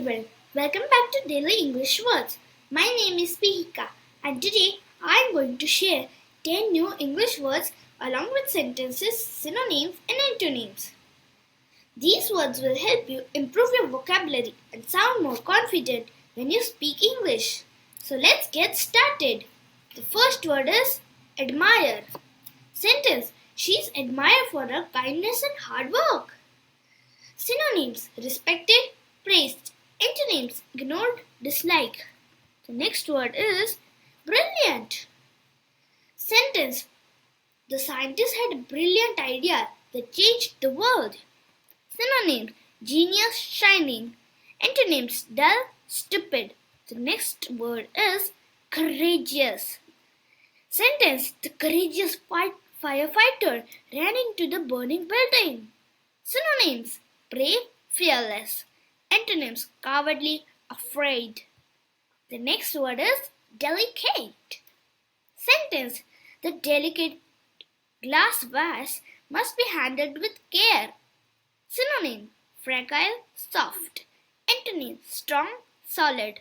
everyone, welcome back to Daily English Words. My name is Pihika and today I am going to share 10 new English words along with sentences, synonyms and antonyms. These words will help you improve your vocabulary and sound more confident when you speak English. So let's get started. The first word is admire. Sentence: She's admired for her kindness and hard work. Synonyms: respected, praised. Antonyms: ignored, dislike. The next word is brilliant. Sentence: the scientist had a brilliant idea that changed the world. Synonyms: genius, shining. Antonyms: dull, stupid. The next word is courageous. Sentence: the courageous firefighter ran into the burning building. Synonyms: brave, fearless. Antonyms: cowardly, afraid. The next word is delicate. Sentence: the delicate glass vase must be handled with care. Synonym: fragile, soft. Antonym: strong, solid.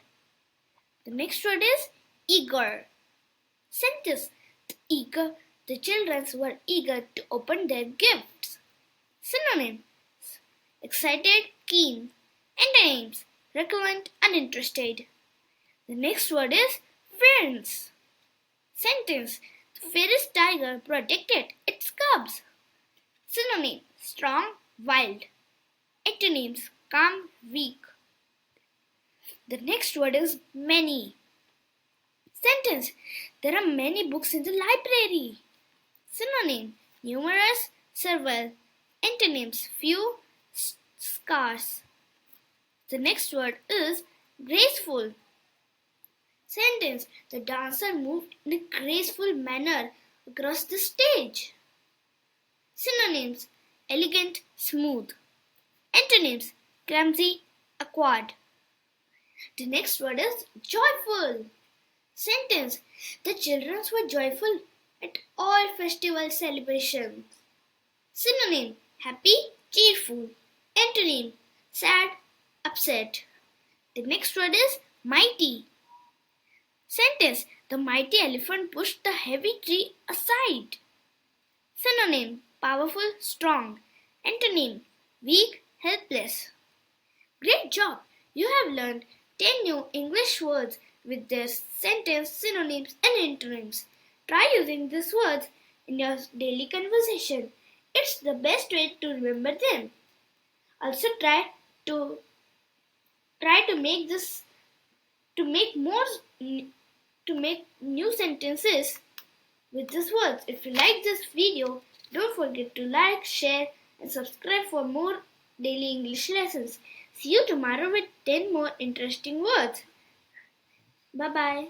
The next word is eager. Sentence: the children were eager to open their gifts. Synonym: excited, keen. Antonyms: recurrent, uninterested. The next word is fierce. Sentence: the fierce tiger protected its cubs. Synonym: strong, wild. Antonyms: calm, weak. The next word is many. Sentence: there are many books in the library. Synonym: numerous, several. Antonyms: few, scarce. The next word is graceful. Sentence: the dancer moved in a graceful manner across the stage. Synonyms: elegant, smooth. Antonyms: clumsy, awkward. The next word is joyful. Sentence: the children were joyful at all festival celebrations. Synonym: happy, cheerful. Antonym: sad, upset. The next word is mighty. Sentence: the mighty elephant pushed the heavy tree aside. Synonym: powerful, strong. Antonym: weak, helpless. Great job! You have learned 10 new English words with their sentence, synonyms and antonyms. Try using these words in your daily conversation. It's the best way to remember them. Also try to make new sentences with these words. If you like this video, don't forget to like, share and subscribe for more daily English lessons. See you tomorrow with 10 more interesting words. Bye bye.